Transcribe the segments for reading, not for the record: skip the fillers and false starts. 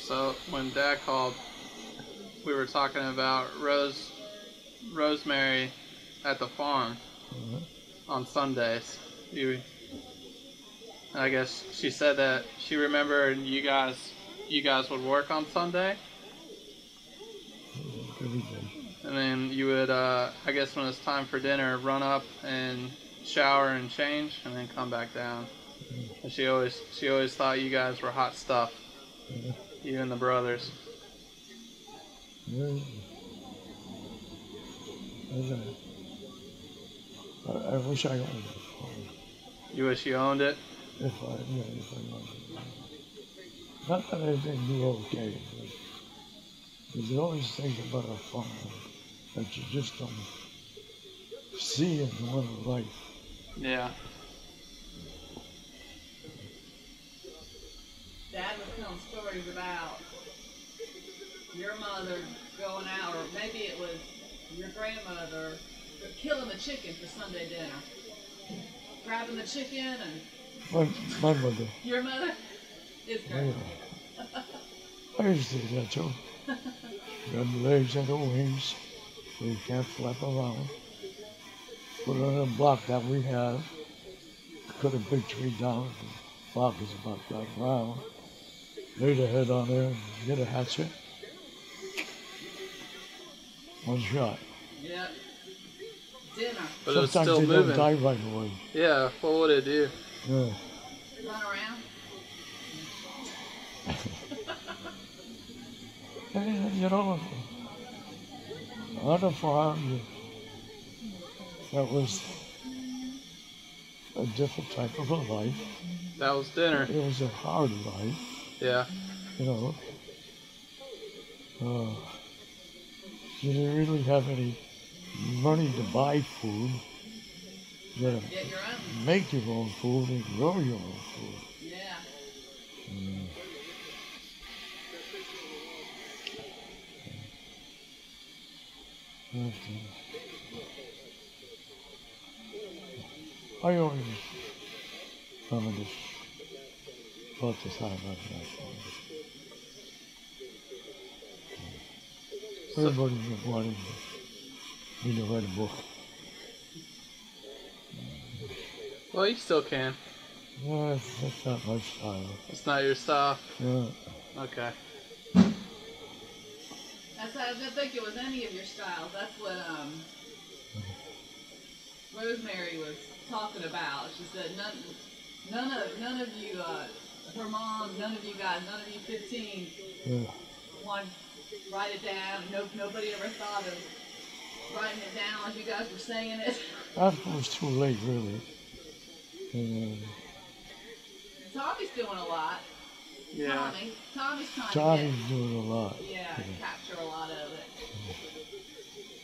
So when Dad called, we were talking about Rosemary at the farm on Sundays. I guess she said that she remembered you guys would work on Sunday. Every day. And then you would, I guess when it's time for dinner, run up and shower and change, and then come back down. And she always thought you guys were hot stuff. You and the brothers. Yeah. I wish I owned it. You wish you owned it? If I owned it. Not that I didn't do okay, but there's always things about a farm that you just don't see in one life. Yeah. Dad was telling stories about your mother going out, or maybe it was your grandmother killing the chicken for Sunday dinner. Grabbing the chicken and... My mother. Your mother? His grandmother. Yeah. I used to do that too. Got the legs and the wings, so you can't flap around. Put it on a block that we have. Cut a big tree down. The block is about that round. Lay the head on there, get a hatchet. One shot. Yep. Dinner. But it was Sometimes still they moving. don't die right away. Yeah, what would it do? Yeah. Run around. And, you know, on the farm, that was a different type of a life. That was dinner. It was a hard life, Yeah. you know. You didn't really have any money to buy food. You had to Get your own. make your own food and grow your own food. Yeah. I always reminisce about the time I was Everybody's been wanting me to write a book. Well, you still can. Yeah, that's not my style. It's not your style. Yeah. Okay. I didn't think it was any of your styles. That's what Rosemary was talking about. She said none of you, her mom, none of you guys, none of you 15, want to write it down. Nobody ever thought of writing it down as you guys were saying it. After it was too late, really. Tommy's doing a lot. Yeah. Tommy's trying Johnny's doing a lot. to capture a lot of it.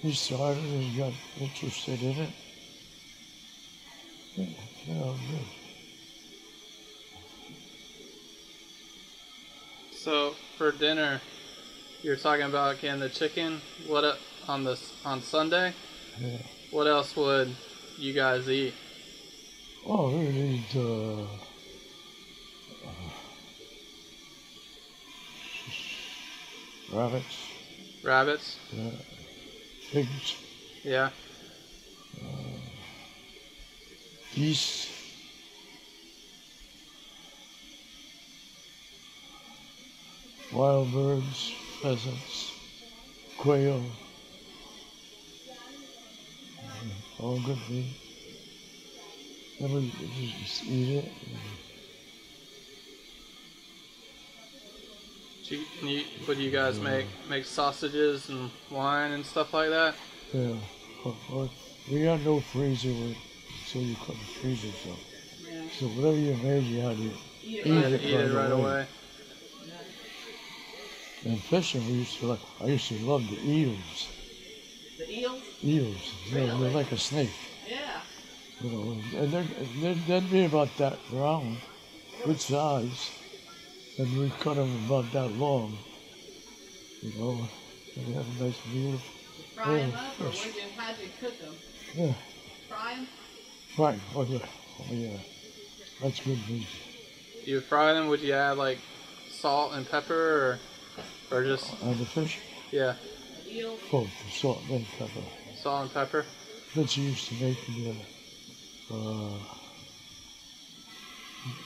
He started and he got interested in it. Yeah, good. So for dinner, you're talking about again the chicken. What on Sunday? Yeah. What else would you guys eat? Oh, we need rabbits. Rabbits? Yeah. Pigs. Yeah. Geese. Wild birds, pheasants, quail. All good meat. Then we just eat it. Would you guys make sausages and wine and stuff like that? Yeah. We got no freezer, so you couldn't freeze it. Yeah. So whatever you made, you had to Eat Eat it right away. And fishing, I used to love the eels. The eels? Eels, Really? they're like a snake. Yeah. You know, and they'd be about that round, good size, and we cut them about that long. You know, and they have a nice meal. Fry them up, or how'd you cook them? Yeah, Fry them? right. Oh yeah, that's good meat. You fry them. Would you add like salt and pepper, or Or just, And the fish, yeah, Eel. both the salt and pepper. salt and pepper? That's used to make the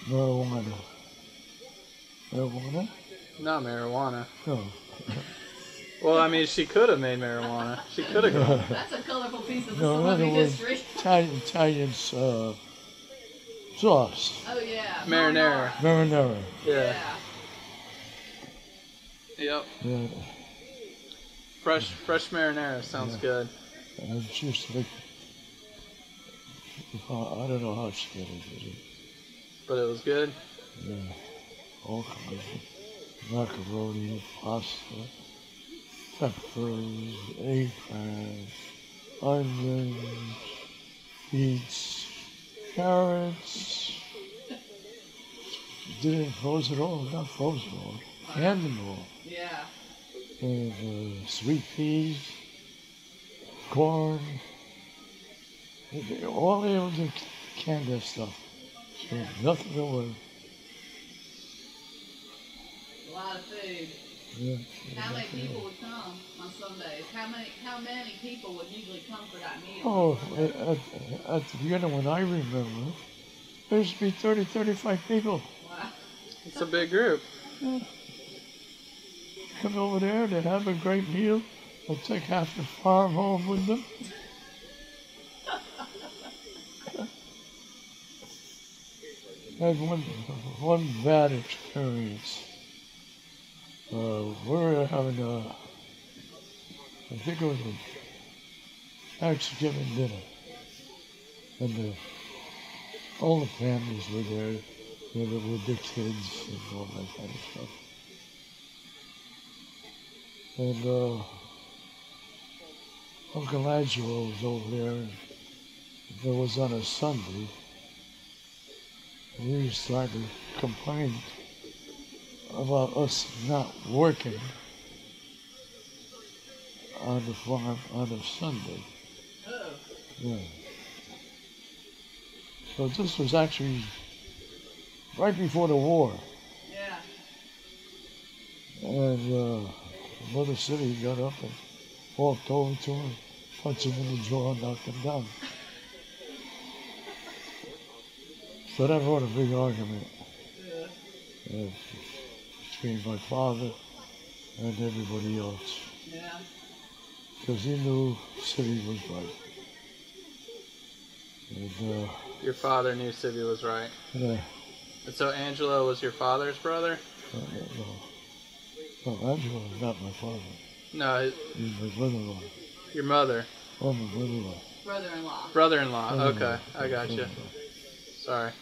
marijuana. Marijuana? Not marijuana. No. Well, I mean, she could have made marijuana. She could have gone. That's a colorful piece of the No, in other celebrity words, history. Italian sauce. Oh yeah. Marinara. Marinara. Yeah. Yep. Yeah. Fresh marinara sounds Yeah. good. And she used to make, I don't know how she did it. But it was good. Yeah. All kinds of macaroni, pasta, peppers, eggplant, onions, beets, carrots. Didn't froze it all, not froze it all, canned them all. Yeah. And sweet peas, corn, all able to can that stuff. So nothing away. A lot of food. Yeah. How many people would come on Sundays? How many people would usually come for that meal? Oh, at the beginning when I remember, there used to be 30, 35 people. Wow. It's a big group. Yeah. Come over there, they'd have a great meal. They'll take half the farm home with them. I had one bad experience. We were having I think it was a Thanksgiving dinner. And all the families were there with their kids and all that kind of stuff. And Uncle Angelo was over there, and it was on a Sunday. And he was trying to complain about us not working on the farm on a Sunday. Oh. Yeah. So this was actually right before the war. Yeah. And Mother City got up and walked over to him, punched him in the jaw and knocked him down. So that brought a big argument between my father and everybody else. Yeah. Because he knew City was right. And, Your father knew Civvy was right. yeah, And so Angelo was your father's brother? no, Angelo was not my father. No, He was my brother-in-law. your mother. Oh, my brother-in-law. Brother-in-law. Brother-in-law. Brother-in-law. Okay, I got you. Brother-in-law. Sorry.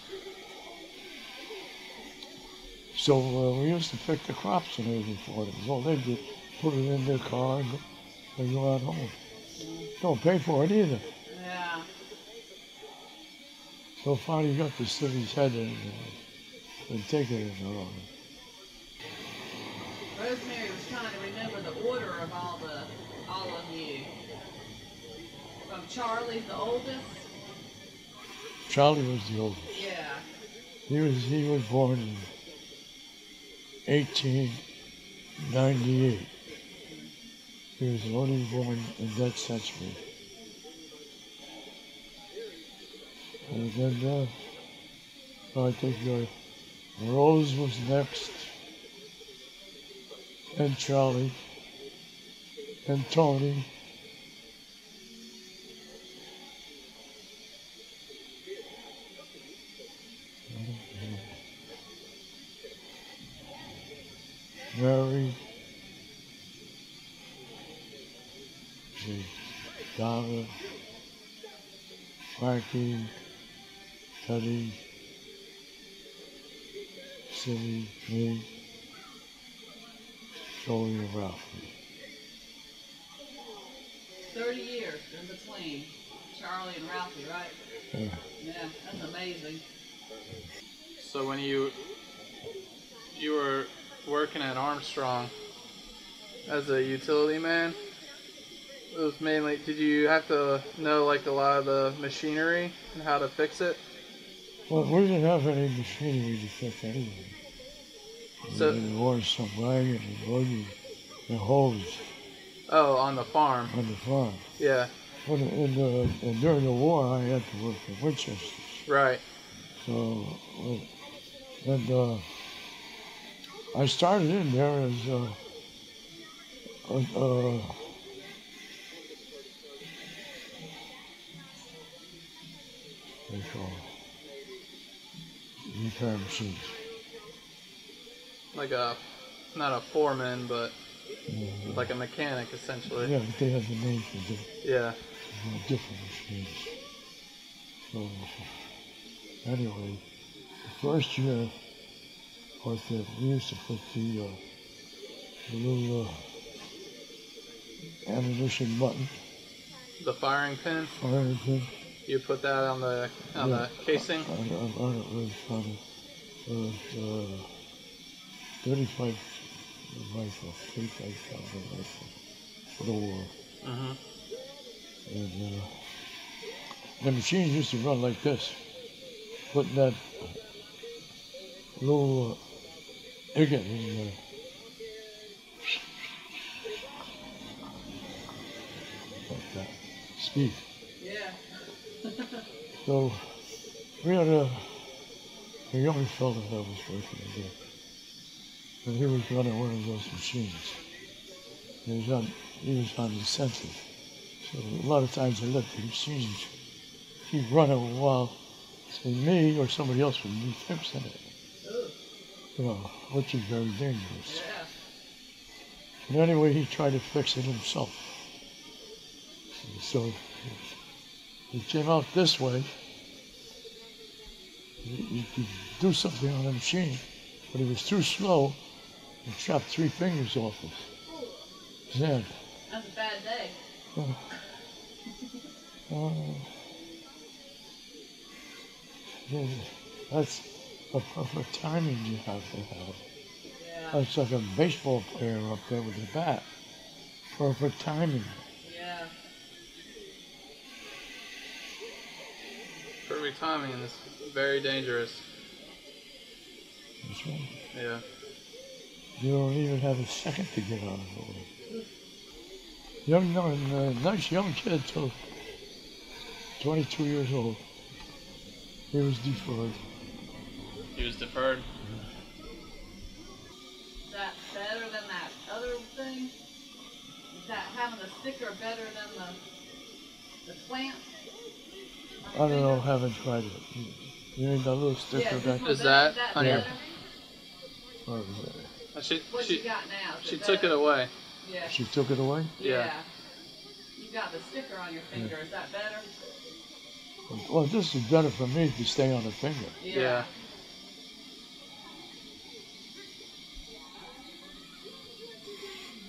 So we used to pick the crops and everything for them. All they did, put it in their car and they go out home. Don't pay for it either. Yeah. So finally got the city's head in and take it in their own. Rosemary was trying to remember the order of all of you. From Charlie's the oldest. Charlie was the oldest. Yeah. He was born in 1898. He was the only born in that century. And then I think Rose was next, and Charlie, and Tony. Mary, Donna, Frankie, Teddy, Cindy, me, Joey, and Ralphie. 30 years in between Charlie and Ralphie, right? Yeah. Yeah, that's amazing. So when you were working at Armstrong as a utility man, it was mainly, did you have to know like a lot of the machinery and how to fix it? Well, we didn't have any machinery to fix anything. So, There was some wagon and buggy and hose oh, on the farm. on the farm. Yeah. But and during the war, I had to work at Winchester's. Right. So, and I started in there as they call it, repair machines. Like a, not a foreman, but Uh, like a mechanic essentially. yeah, but they had the name for Yeah. different machines. So, anyway, the first year, was that we used to put the little ammunition button, The firing pin. firing pin. You put that on the casing. On it was on a 35 rifle, 35,000 rifle for the war. Mm-hmm. And the machines used to run like this, putting that little ingot in there. Like that. Speed. Yeah. So we had a young fellow that was working there. And he was running one of those machines. He was on incentive. So a lot of times I let the machines keep running while say me or somebody else would be fixing it. Ooh. You know, which is very dangerous. Yeah. But anyway, he tried to fix it himself. So it came out this way. You could do something on the machine, but he was too slow and chopped 3 fingers off his hand. That's a bad day. Yeah, that's a perfect timing you have to have. Yeah. It's like a baseball player up there with the bat. Perfect timing. Yeah. Perfect timing, and it's very dangerous. That's right. Yeah. You don't even have a second to get on it. Nice young kid till 22 years old. He was deferred. He was deferred. Is that better than that other thing? Is that having the sticker better than the clamp? I don't know, haven't tried it. You need that little sticker Yeah, back? Is that on your? better? Or is She What you got now? Is she it took it better? away. Yeah. she took it away? Yeah. You got the sticker on your finger. Is that better? Well, this is better for me to stay on the finger. Yeah.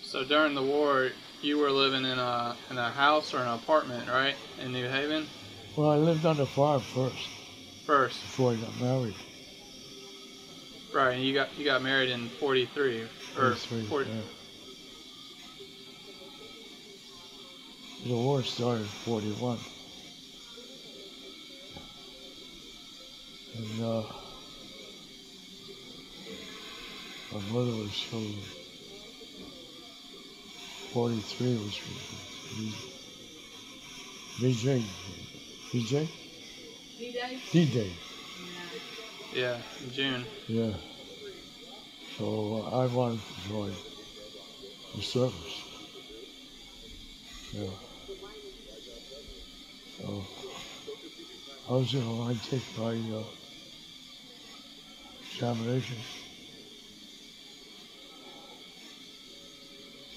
So during the war, you were living in a house or an apartment, right, in New Haven? Well, I lived on the farm first, First, before I got married. right? And you got married in '43 or 40. Yeah. The war started in '41. And my mother was killed in '43, which was VJ. VJ? D-Day? D-Day. Yeah, in June. Yeah. So I wanted to join the service. Yeah. So I was in a line take my examination.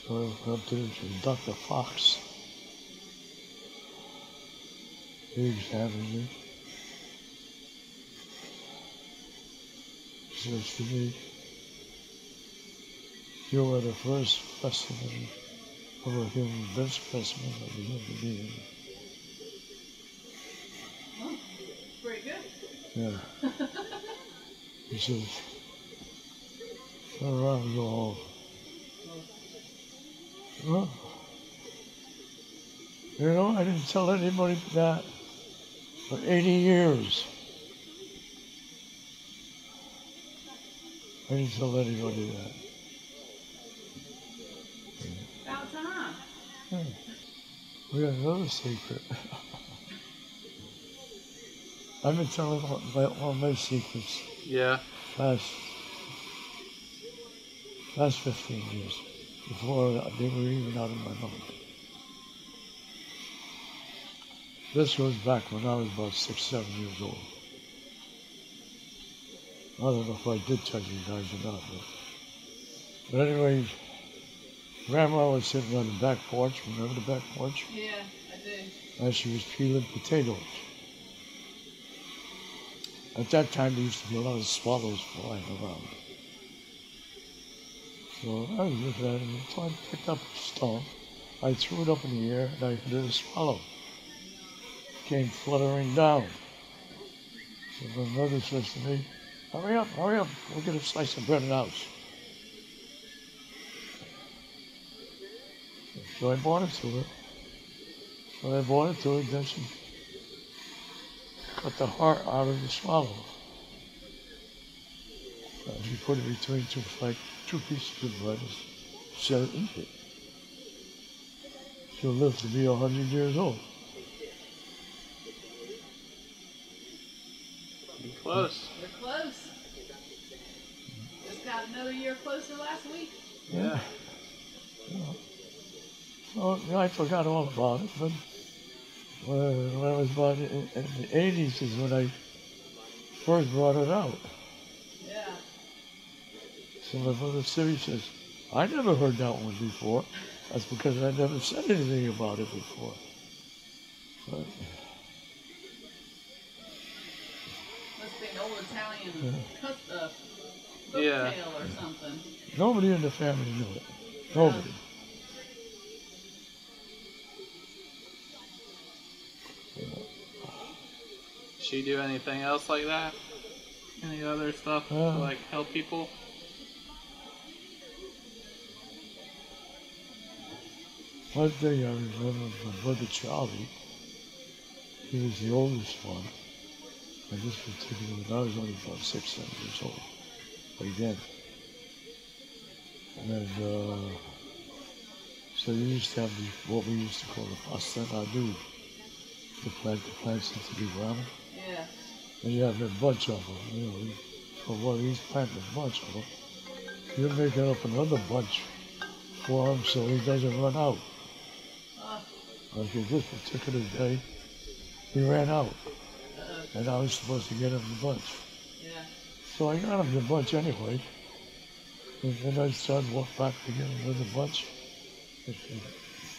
So I went up to Dr. Fox. He examined me. He says to me, "You are the first specimen of a human, best specimen of a human being." Oh, pretty good. Yeah. He says, "Turn around and go home." Well, you know, I didn't tell anybody that for 80 years. I didn't tell anybody that. About time. Yeah. We got another secret. I've been telling all my secrets Yeah. last 15 years, before they were even out of my mouth. This goes back when I was about 6, 7 years old. I don't know if I did tell you guys or not, but anyway, Grandma was sitting on the back porch, remember the back porch? Yeah, I do. And she was peeling potatoes. At that time, there used to be a lot of swallows flying around. So I was looking at it, and so I picked up a stone. I threw it up in the air, and I hit a swallow. It came fluttering down. So my mother says to me, hurry up, we'll get a slice of bread in the house. So I brought it to her. Then she cut the heart out of the swallow. And she put it between two pieces of bread and said, eat it. She'll live to be 100 years old. You're close. You're close. Just got another year closer last week. Yeah. Well, I forgot all about it, but when I was about in the 80s is when I first brought it out. Yeah. So my brother Siri says, I never heard that one before. That's because I never said anything about it before. But, Must be an old Italian folk Yeah. tale or something. nobody in the family knew it. Nobody. She do anything else like that? Any other stuff to like help people? One thing I remember my brother Charlie, he was the oldest one. And this particular one, I was only about 6, 7 years old. But again, and so you used to have what we used to call the pasta adu, the plants into the ground. Yeah. And you have a bunch of them, you know. So while he's planting a bunch of them, you're making up another bunch for him so he doesn't run out. Okay, this particular day, he ran out. And I was supposed to get him the bunch. Yeah. So I got him the bunch anyway. And then I started to walk back to get another bunch. And he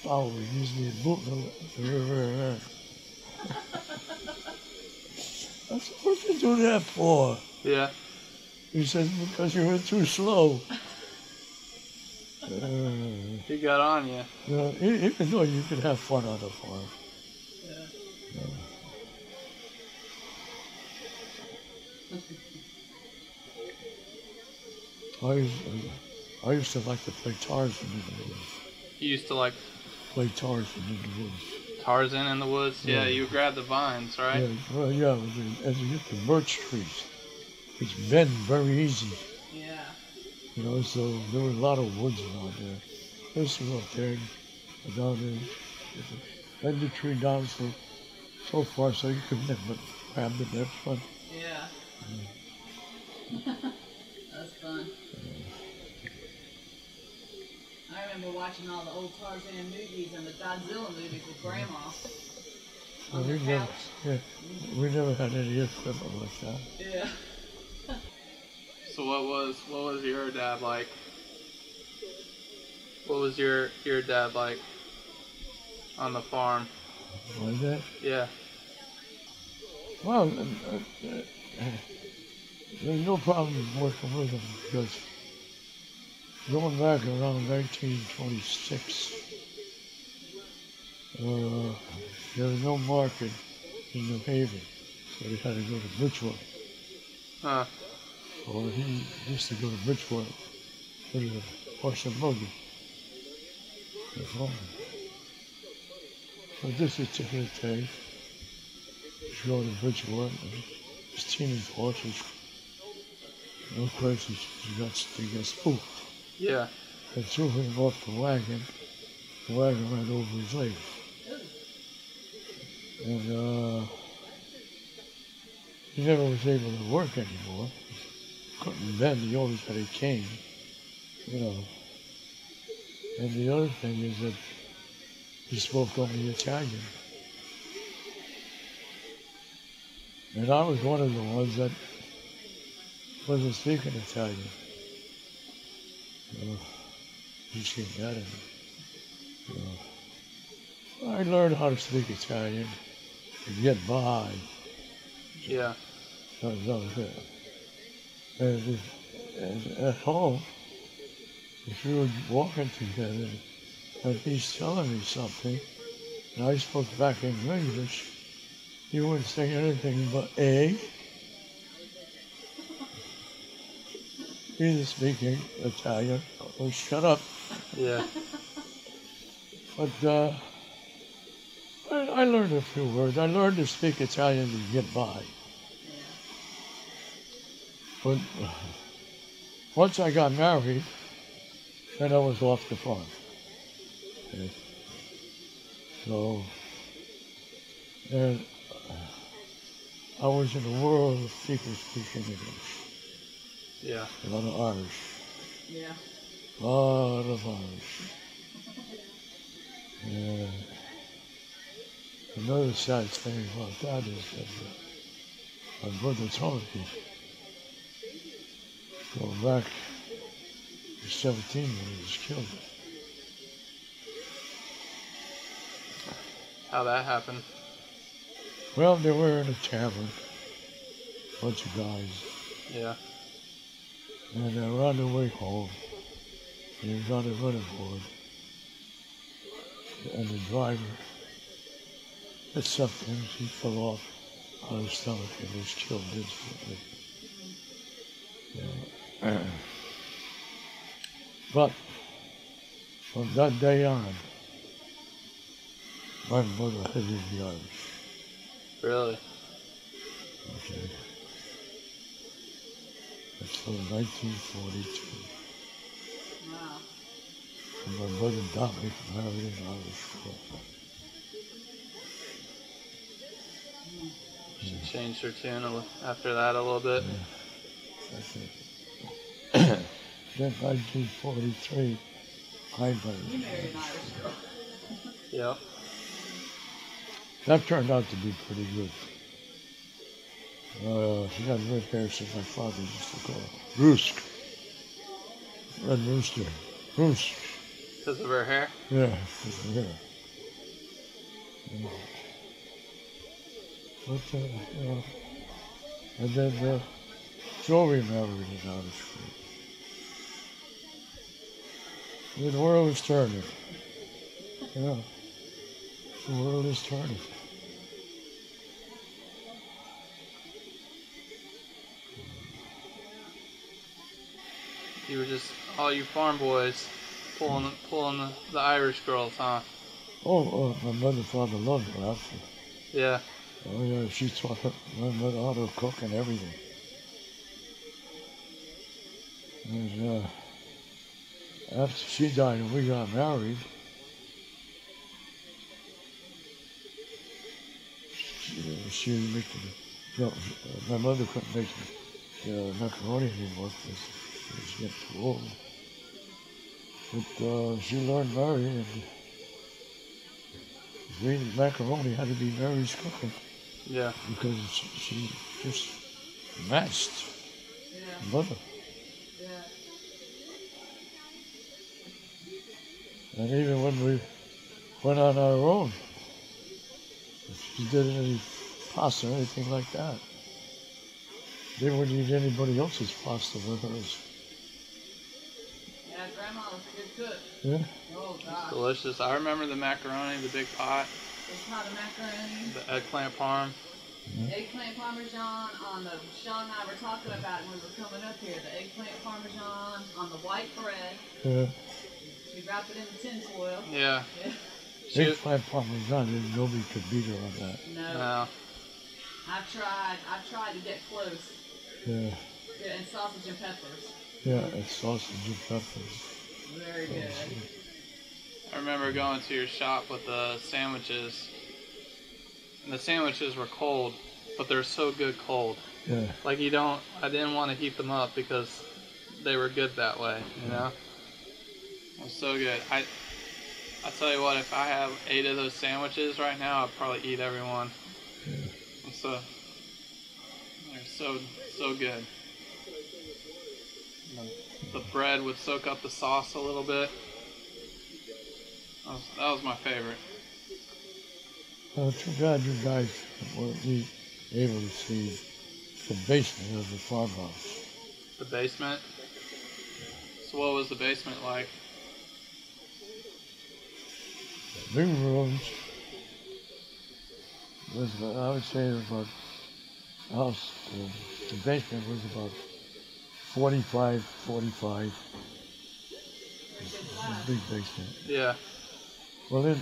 followed me, using the boot. I said, what'd you do that for? Yeah. He says, because you were too slow. He got on you. You know, even though you could have fun on the farm. Yeah. I used to like to play Tarzan in the woods. You used to like Play Tarzan in the woods. Tarzan in the woods? Yeah, you would grab the vines, right? Yeah, well, yeah, as you get the birch trees, which bend very easy. Yeah. You know, so there were a lot of woods around there. I used to go up there and down there, bend the tree down so far so you could never grab the next one. Yeah. That's fun. I remember watching all the old Tarzan movies and the Godzilla movies with Grandma on the couch. We never had any equipment like that. Yeah. So what was your dad like? What was your dad like on the farm? My dad? Yeah. Well, there's no problem working with him because going back around 1926, there was no market in New Haven, so he had to go to Bridgewater. Huh. Or he used to go to Bridgewater for the horse and buggy. So this particular day, he's going to Bridgewater, and his teenage horses Of course, he got spooked. Yeah. They threw him off the wagon. The wagon ran over his legs. And he never was able to work anymore. Couldn't bend, he always had a cane, you know. And the other thing is that he spoke only Italian. And I was one of the ones that wasn't speaking Italian. Just came at him. I learned how to speak Italian to get by. Yeah. That was it. And at home, if we were walking together and he's telling me something, and I spoke back in English, he wouldn't say anything but A. He's speaking Italian. Oh, shut up. Yeah. But I learned a few words. I learned to speak Italian to get by. But once I got married, then I was off the farm. Okay. So, and I was in a world of people speaking English. Yeah. A lot of Irish. Yeah. A lot of Irish. And another sad thing about that is that my brother told me, going back to 17 when he was killed. How that happened? Well, they were in a tavern, a bunch of guys. Yeah. And they were on their way home. And he was on the running board. And the driver hit something. He fell off on his stomach and was killed instantly. Yeah. But from that day on, my mother hated the Irish. Really? Okay. That's from 1942. Wow. And my brother stopped me from marrying an Irish girl. She changed her tune after that a little bit. Yeah, that's it. Then 1943, I married. You married an Irish girl. Yep. That turned out to be pretty good. She had red hair, so my father used to call her Roosk. Red Rooster. Roosk. Because of her hair? Yeah, because of her hair. But, and then Joey married an Irish girl. The world is turning. Yeah. The world is turning. You were just all you farm boys pulling the Irish girls, huh? Oh, my mother and father loved her after. Yeah. Oh yeah, she taught my mother how to cook and everything. And after she died and we got married, she was making, my mother couldn't make macaroni anymore because she was getting too old. But she learned Mary, and macaroni had to be Mary's cooking. Yeah. Because she just matched mother. Yeah. And even when we went on our own, if she did any pasta or anything like that, they wouldn't eat anybody else's pasta with hers. Yeah, Grandma was a good cook. Yeah. Oh, gosh. Delicious. I remember the macaroni, the big pot, Big pot of macaroni. the eggplant parm. Eggplant parmesan on the, Sean and I were talking about it when we were coming up here, the eggplant parmesan on the white bread. Yeah. We wrapped it in the tin foil. Yeah. Yeah. Eggplant parmesan, nobody could beat her on that. No. No. I tried to get close. Yeah. Yeah, and sausage and peppers. Yeah, and sausage and peppers. Very good. I remember going to your shop with the sandwiches, and the sandwiches were cold, but they're so good cold. Yeah. Like I didn't want to heat them up because they were good that way, you know? It was so good. I tell you what, if I have 8 of those sandwiches right now, I'd probably eat every one. So they're so good. And the bread would soak up the sauce a little bit. That was my favorite. Too bad you guys weren't able to see the basement of the farmhouse. The basement. So what was the basement like? Big rooms. I would say about house. The basement was about 45. A big basement. Yeah. Well, in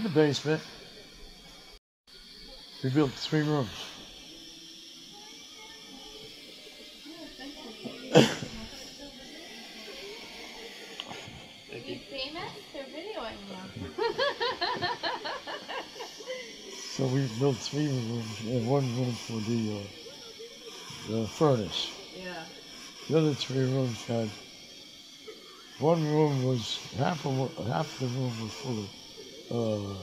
the basement, we built 3 rooms. Thank you. Famous? They're videoing you. So we built 3 rooms and 1 room for the furnace. Yeah. The other 3 rooms had, 1 room was, half the room was full of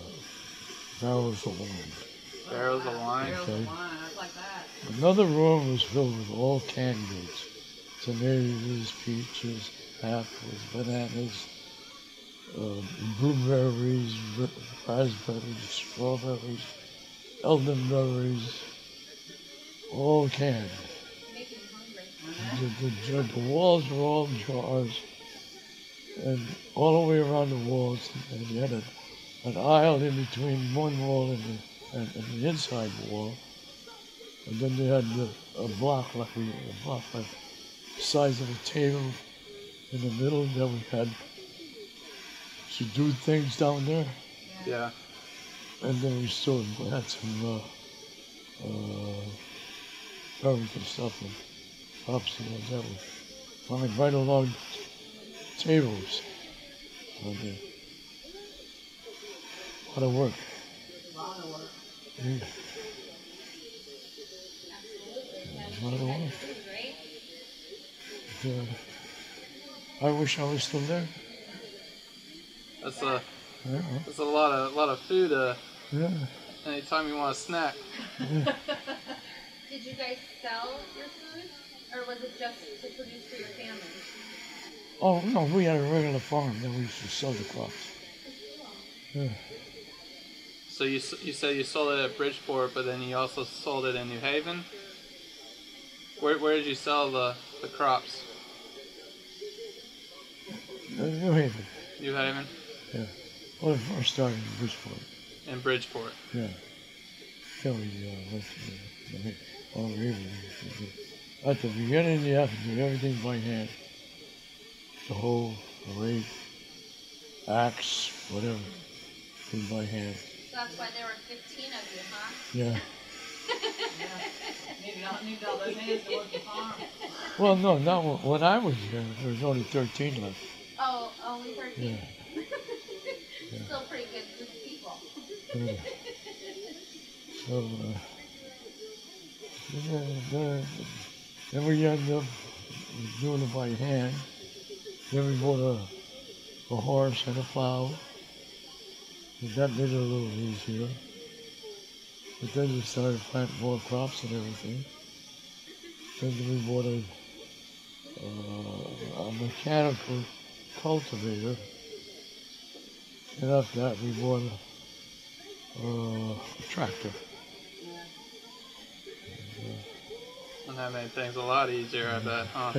barrels of wine. Barrels of wine. Barrels Okay. of wine. I like that. Another room was filled with all canned goods. Tomatoes, peaches, apples, bananas, blueberries, raspberries, strawberries, elderberries, all canned. Making me hungry. The walls were all jars, and all the way around the walls, and you had an aisle in between one wall and the inside wall, and then they had a block like the size of a table in the middle that we had to do things down there, Yeah. and then we still had some American stuff and pops and that was fine right along tables on there. A lot of work. A lot of work. Yeah. Absolutely. A lot of work. Food, right? I wish I was still there. That's Yeah. a lot of food. Yeah. Anytime you want a snack. Did you guys sell your food, or was it just to produce for your family? Oh no, we had a regular farm that we used to sell the crops. Yeah. So you said you sold it at Bridgeport, but then you also sold it in New Haven. Where did you sell the crops? New Haven. New Haven. Yeah. Well, it first started in Bridgeport. In Bridgeport. Yeah. Kelly went to all Haven. At the beginning, you have to do everything by hand. The hoe, the rake, axe, whatever, do by hand. So that's why there were 15 of you, huh? Yeah. Yeah. Needed all those hands to work the farm. Well, no, not when I was here. There was only 13 left. Oh, only 13? Yeah. Still pretty good group of people. Yeah. So, then we ended up doing it by hand. Then we bought a horse and a plow. And that made it a little easier. But then we started planting more crops and everything. Then we bought a mechanical cultivator. And after that we bought a tractor. And that made things a lot easier, I bet, huh?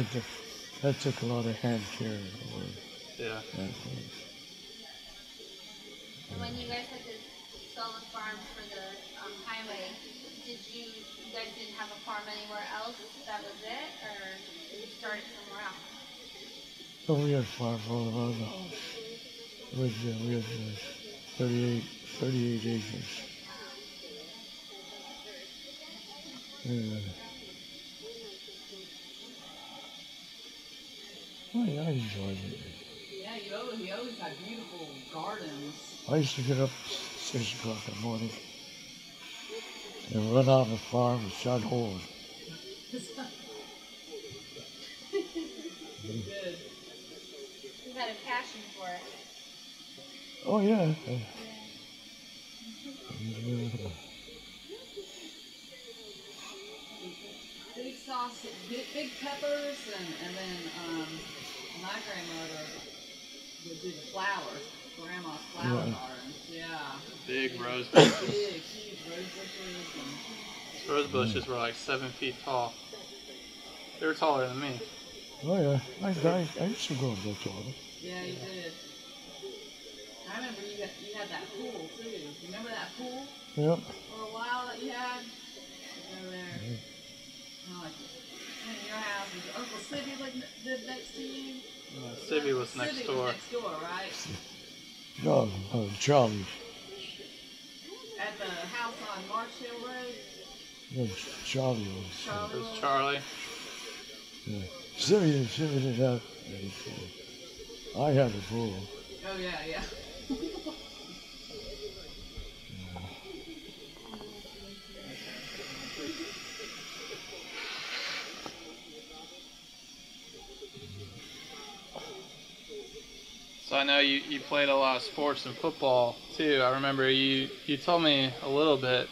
That took a lot of hand care. Yeah. And when you guys had to sell the farm for the highway, you guys didn't have a farm anywhere else? That was it? Or did you start it somewhere else? So we had farms all around the house. We had 38 acres. I enjoyed it. Yeah, he always had beautiful gardens. I used to get up at 6 o'clock in the morning and run out on the farm and start hoeing. Good. You had a passion for it. Oh, yeah. Big sausage, big peppers, and then my grandmother would do the flowers, grandma's flower Yeah. gardens. Yeah. Big rose bushes. Big, huge rose bushes. Those rose bushes were like 7 feet tall. They were taller than me. Oh, yeah. I used to go and go to it. Yeah, you did. I remember you had that pool too. Remember that pool Yep. for a while that you had? Over there. Oh, in your house, was Uncle Sibby lived next to you? Sibby was next Sibby door. was next door, right? No, Charlie. At the house on Marsh Hill Road? No, Charlie was. Charlie It was was? Charlie. Yeah. Sibby didn't have anything. I had a pool. Oh, yeah. So I know you played a lot of sports and football too. I remember you told me a little bit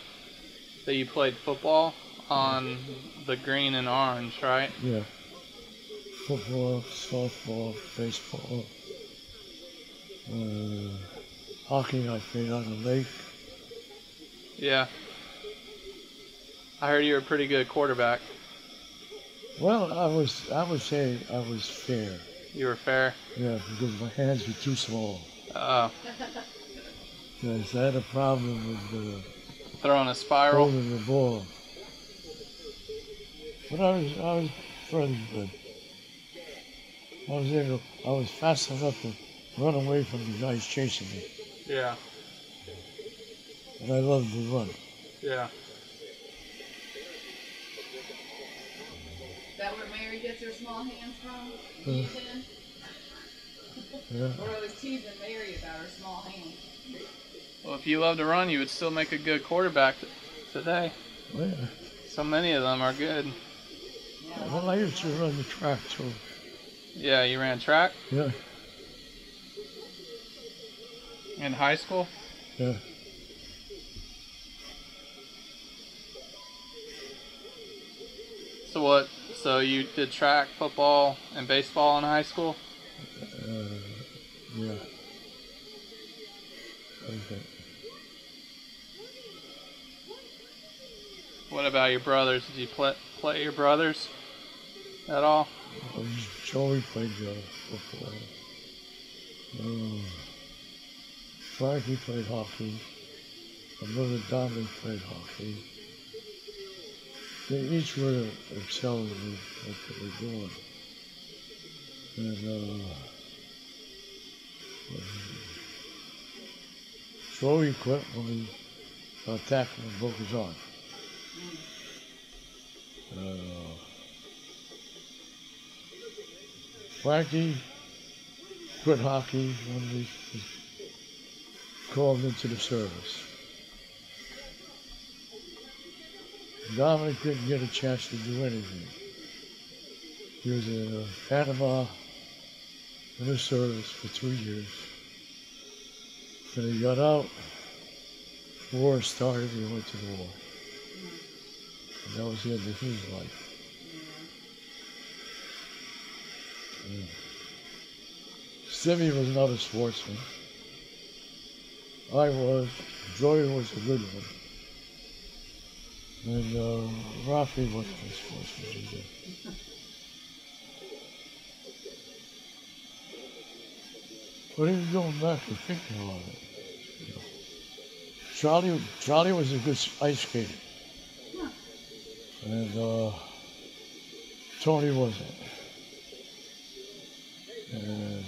that you played football on the green and orange, right? Yeah. Football, softball, baseball, hockey I played on the lake. Yeah. I heard you were a pretty good quarterback. Well, I would say I was fair. You were fair. Yeah, because my hands were too small. Oh, Yes, I had a problem with throwing a spiral. holding the ball. But I was fairly good. I was fast enough to run away from the guys chasing me. Yeah. And I loved to run. Yeah. Is that where Mary gets her small hands from? Uh, You then? Yeah. We're always teasing Mary about her small hands. Well, if you love to run, you would still make a good quarterback today. Well, yeah. So many of them are good. Yeah, Well, I used to run the track too. Yeah, you ran track Yeah, in high school? yeah. So what? So you did track, football, and baseball in high school? Yeah. Okay. What about your brothers? Did you play your brothers at all? Joey played football. Frankie played hockey. My brother Dominic played hockey. They each were excelling in what they were doing. And Joey quit when he got tackled and broke his arm. Frankie quit hockey when we called into the service. Dominic didn't get a chance to do anything. He was in Panama in the service for 2 years. When he got out, the war started, he went to the war. And that was the end of his life. Yeah. Stevie was not a sportsman. I was. Joey was a good one. And Rafi wasn't a sportsman either. But even going back and thinking about it, you know, Charlie was a good ice skater. And Tony wasn't. And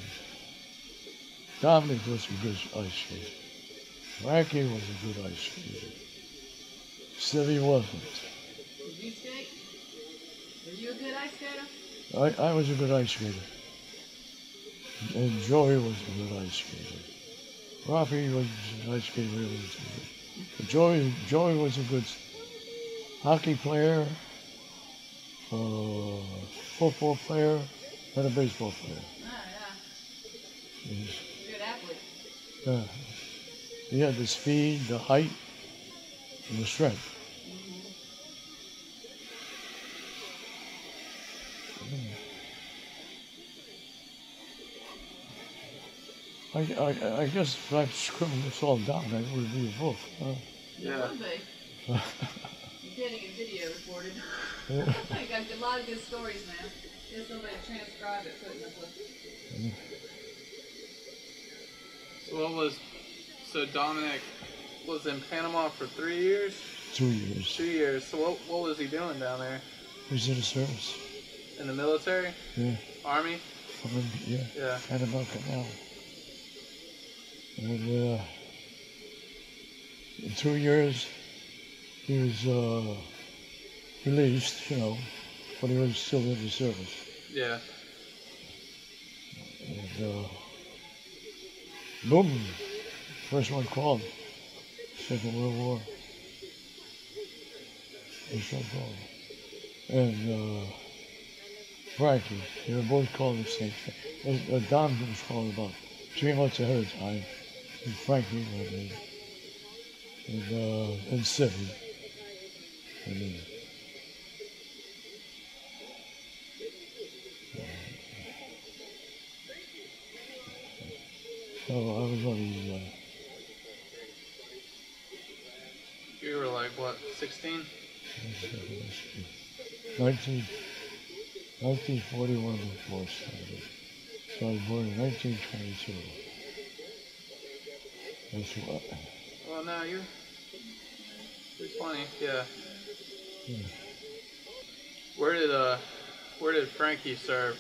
Dominic was a good ice skater. Frankie was a good ice skater. Stevie wasn't. Did you skate? Were you a good ice skater? I was a good ice skater. And Joey was a good ice skater. Rafi was an ice skater. But Joey was a good hockey player, uh, football player, and a baseball player. Oh, yeah. He's, Good athlete. yeah. He had the speed, the height, and the strength. I guess if I scribbled this all down, it would be a book. It would be. You're getting a video recorded. I got a lot of good stories, man. Get somebody to transcribe it, put it in the book. So Dominic was in Panama for 3 years? 2 years. 2 years. So what was he doing down there? He was in the service. In the military? Yeah. Army? Yeah. Yeah. Panama Canal. And in 2 years, he was released, but he was still in the service. Yeah. And boom, first one called. Second World War. First one called. And Frankie, they were both called the same thing. Don was called about 3 months ahead of time. And Frankie went in. And Sidney. And then, so I was only You were like, what, 16? 1941 was born started. So I was born in 1922. That's what. Well, no, you're 20, yeah. Where did Frankie serve?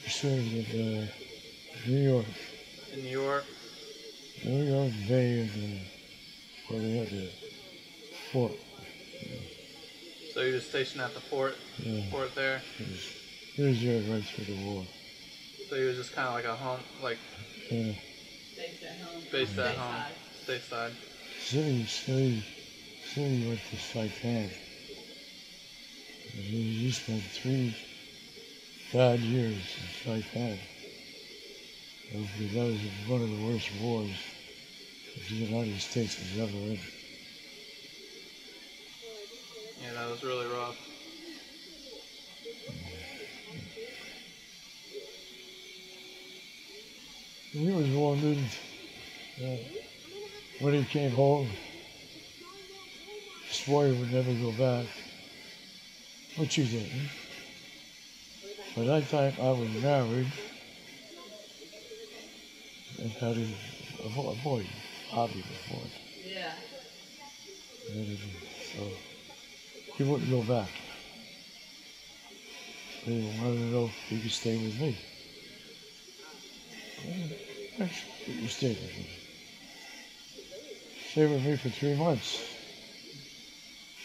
He served at New York. In New York? New York Bay and where they had the fort. So you were stationed at the fort? Yeah. Fort there? He was there right through the war. So he was just kind of like a home, like Yeah. Based at home. based at home, stateside. City went to Saipan. He spent 3 bad years in Saipan. That was one of the worst wars the United States was ever in. Yeah, that was really rough. He was wounded when he came home. He swore he would never go back, which he didn't. By that time, I was married and had a boy, Bobby was born. Yeah. So he wouldn't go back. He wanted to know if he could stay with me. He stayed with me. Stayed with me for 3 months.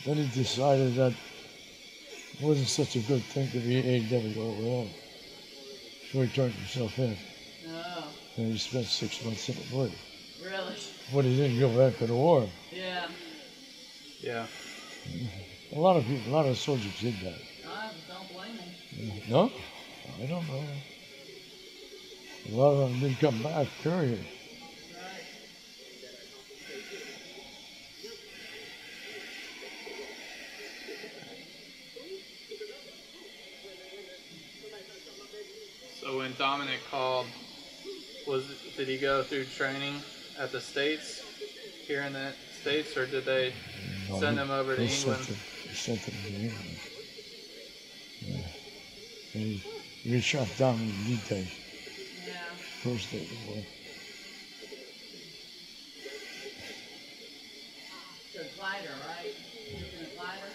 Then he decided that it wasn't such a good thing to be AW over there. So he turned himself in. Oh, And he spent 6 months in the Army. really? But he didn't go back to the war. Yeah. Yeah. A lot of people, a lot of soldiers did that. I don't blame him. No? I don't know. A lot of them didn't come back, period. Right. So when Dominic called, did he go through training at the States, here in the States, or did they send him over to England? They sent him to England. Yeah. And he was shot down in D-Day, Yeah. first day of the war. So glider, right? You're looking at glider?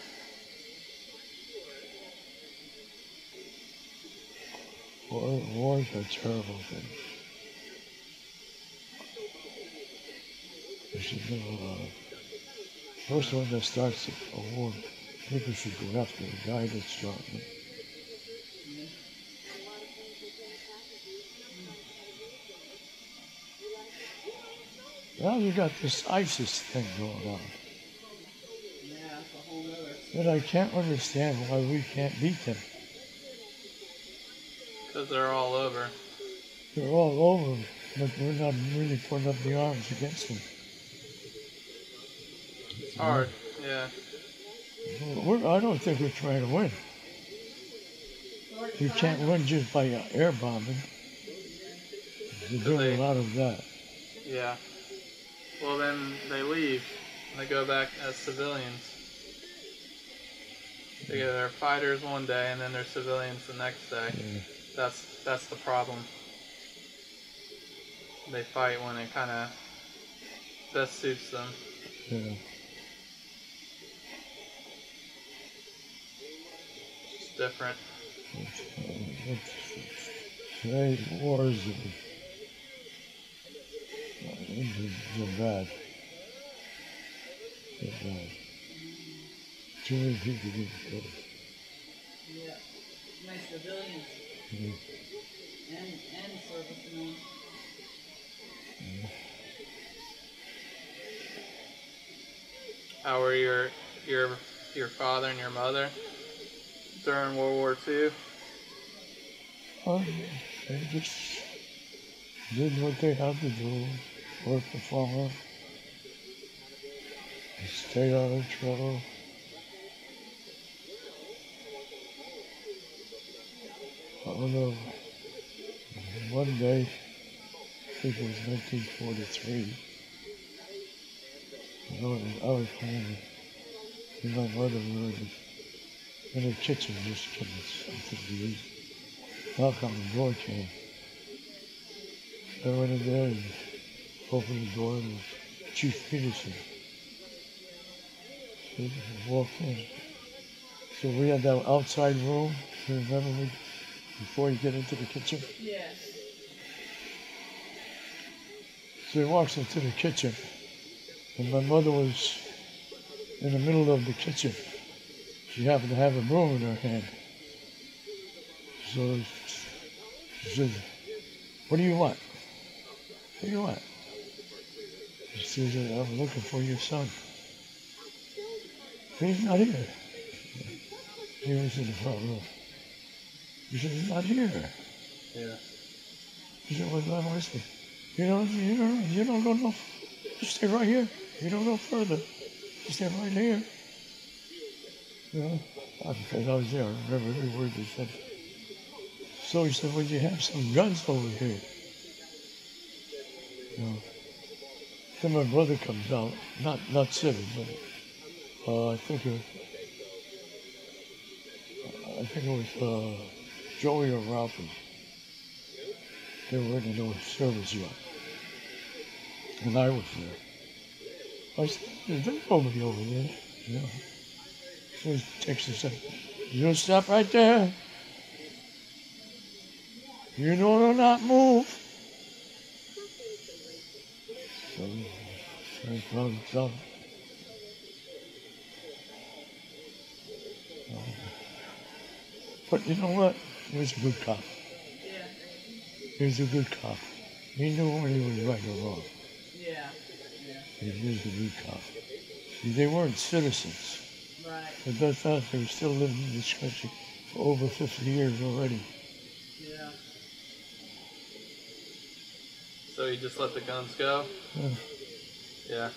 Wars are terrible things. You should know, first one that starts a war, people should go after the guy that's starting it. Now you got this ISIS thing going on. Yeah, that's a whole nother. And I can't understand why we can't beat them. Because they're all over. They're all over, but we're not really putting up the arms against them. It's hard, yeah. I don't think we're trying to win. You can't win just by air bombing. They're doing a lot of that. Yeah. Well, then they leave and they go back as civilians. They get their fighters one day and then they're civilians the next day. Yeah. That's the problem. They fight when it kind of best suits them. Yeah. It's different. Today, wars are bad. They're bad. Too many people get killed. Yeah. My civilians. Mm-hmm. And servicemen. Mm-hmm. How were your father and your mother during World War II? Oh, they just did what they had to do, work the farm, stayed out of trouble. I don't know, one day, I think it was 1943, I was home, and my mother was in the kitchen just getting something to eat. Knock on the door came. I went in there and opened the door and it was Chief Peterson. He walked in. So we had that outside room, you remember, before you get into the kitchen? Yes. So he walks into the kitchen, and my mother was in the middle of the kitchen. She happened to have a broom in her hand. So she said, "What do you want? What do you want?" She says, "I'm looking for your son." "He's not here." He was in the front room. He said, "He's not here." Yeah. He said, "Well, let me see. You don't go no. Just stay right here. You don't go further. Just stay right here." You know, because I was there. I remember every word they said. So he said, "Well, you have some guns over here." You know. Then my brother comes out, not sitting, but I think it was Joey or Ralphie. They were in the service yard, and I was there. I said, "There's nobody over there." You know. So he takes us up. "You stop right there. You do not move." So I found some. But you know what? He was a good cop. Yeah. He was a good cop. He knew when he was right or wrong. Yeah. Yeah. He was a good cop. See, they weren't citizens. Right. But that's not, they were still living in this country for over 50 years already. Yeah. So you just let the guns go? Yeah. Yeah.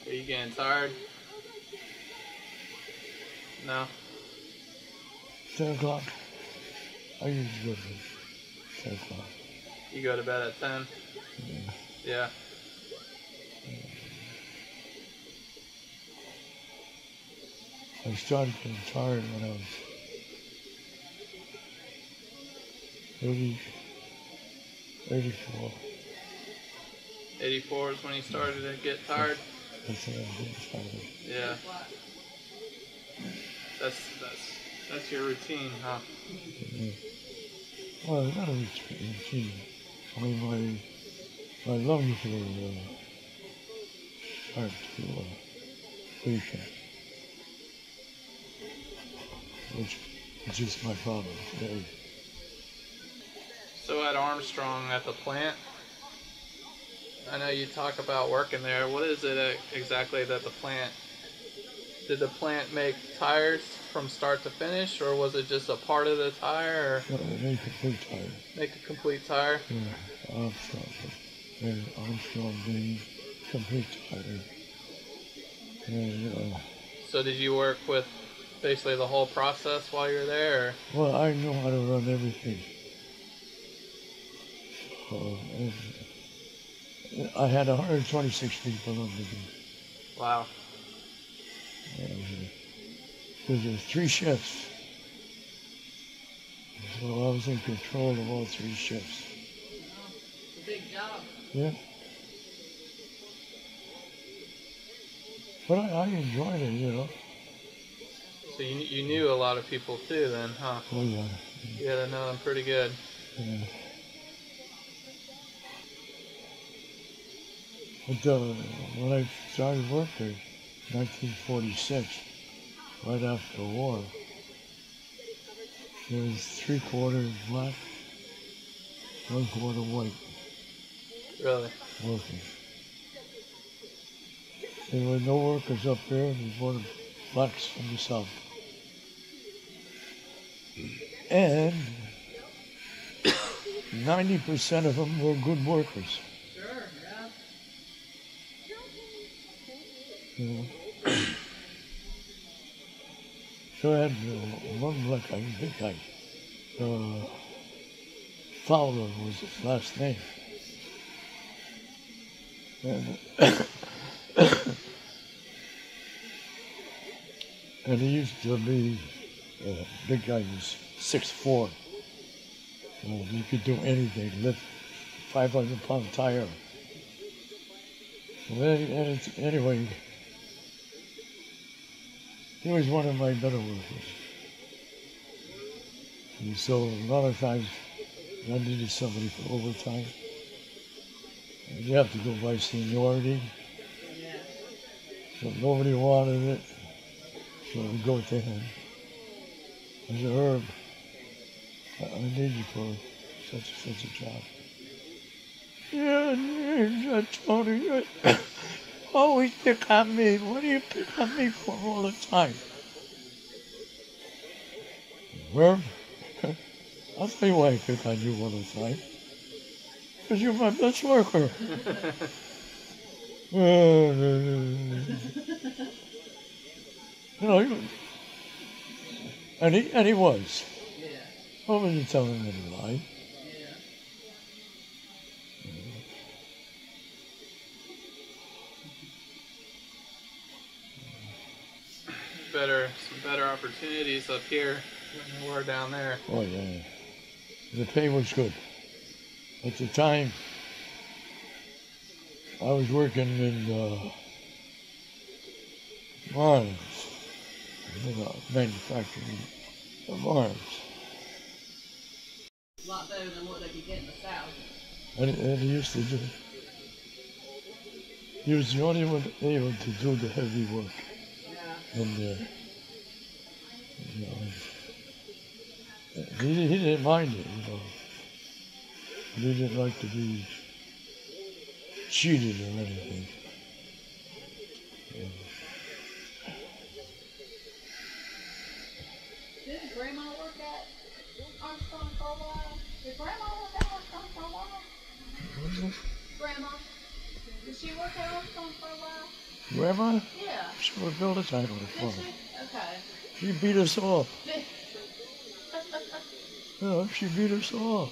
Are you getting tired? No? 10 o'clock. I usually go to 10 o'clock. You go to bed at 10? Yeah. Yeah. I started getting tired when I was 84. 84 is when you started to get tired? That's when I was getting tired. Yeah. That's your routine, huh? Yeah. Well, not a routine. I mean, my lungs were starting to weaken. which is my father. Yeah. So at Armstrong at the plant, I know you talk about working there. What is it exactly that the plant? Did the plant make tires from start to finish, or was it just a part of the tire? Or Make a complete tire. make a complete tire? Yeah, Armstrong. And Armstrong being complete tire. And, So did you work with basically the whole process while you were there? Or? well, I know how to run everything. And I had 126 people under me. Wow. Because there's 3 shifts. So I was in control of all 3 shifts. It's a big job. Yeah. But I enjoyed it, you know. So you knew a lot of people too then, huh? Oh, yeah. You had to know them pretty good. Yeah. But when I started work there, 1946, right after the war, there was 3/4 black, 1/4 white Really? working. There were no workers up there before the blacks from the south. And 90% of them were good workers. Sure, yeah. You know. So I had one black guy, big guy. Fowler was his last name. And, and he used to be a big guy, he was 6'4". He could do anything, lift 500-pound tire. Well, anyway, he was one of my better workers. And so a lot of times I needed somebody for overtime. And you have to go by seniority. Yeah. So nobody wanted it. So we go to him. I said, Herb, I need you for such a job. Yeah, Tony, you always pick on me. What do you pick on me for all the time? Herb, I'll tell you why I pick on you all the time. Because you're my best worker. You know, and he was. Yeah. I wasn't telling him any lie. Yeah. Some better opportunities up here than there were down there. Oh yeah. The pay was good. At the time, I was working in Mars, manufacturing of Mars. A lot better than what they could get in the South. And he used to do, he was the only one able to do the heavy work Yeah. in there. You know, he didn't mind it, you know. He didn't like to be cheated or anything. Didn't Grandma work at Armstrong for a while? Did Grandma work at Armstrong for a while? Grandma? Did she work at Armstrong for a while? Grandma? Yeah. She worked all the time on the Did farm. she? Okay. She beat us all. Did- You know, she beat us all.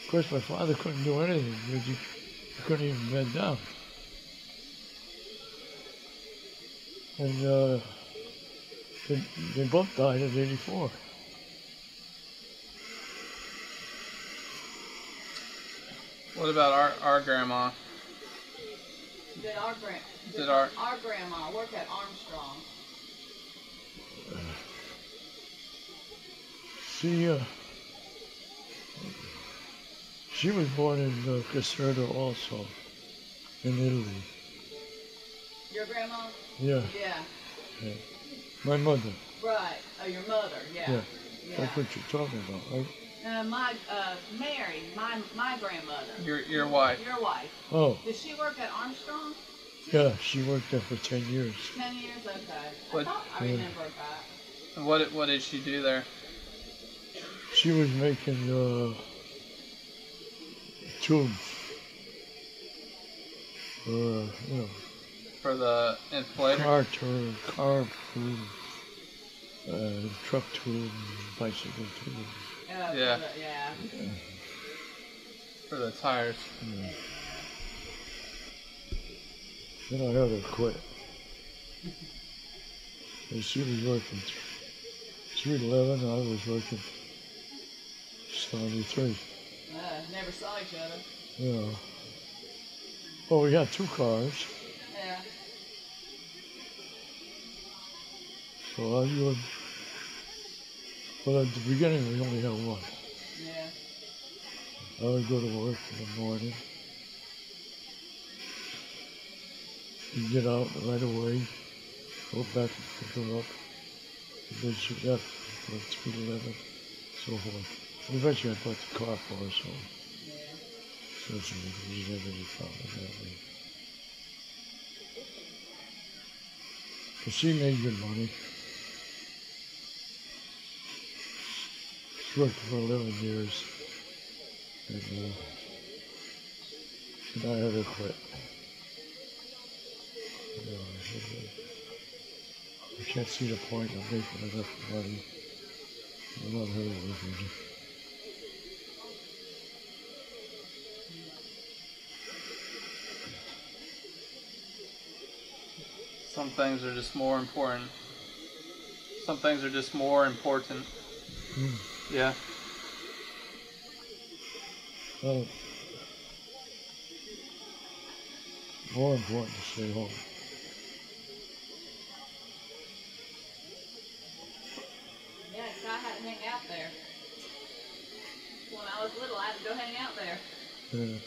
Of course, my father couldn't do anything because he couldn't even bend down. And they both died at 84. What about our grandma? Did Did our grandma work at Armstrong? She was born in Caserta also, in Italy. Your grandma? Yeah. Yeah. Yeah. My mother. Right. Oh, your mother. Yeah. Yeah. Yeah. That's what you're talking about, right? Mary, my grandmother. Your wife. Your wife. Oh, Did she work at Armstrong? yeah. She worked there for 10 years. 10 years. Okay. What- I thought I Yeah. remembered that. And what did she do there? She was making tubes for, For the inflator? car tube, truck tube, bicycle tube. Yeah. Yeah. For the tires. Yeah. Then I had her quit. And she was working 311, I was working 73. Never saw each other. Yeah. Well, we had 2 cars, Yeah. so I would, well, at the beginning we only had 1. Yeah. I would go to work in the morning, and get out right away, go back and pick her up, and then she left for 311, so forth. And eventually I bought the car for her, so she didn't have any problem that way. But she made good money. She worked for 11 years, and I had her quit. I can't see the point of making enough money without her working. Some things are just more important. Some things are just more important. Mm. Yeah. Well, more important to stay home. Yeah, 'cause I had to hang out there. When I was little, I had to go hang out there. Yeah.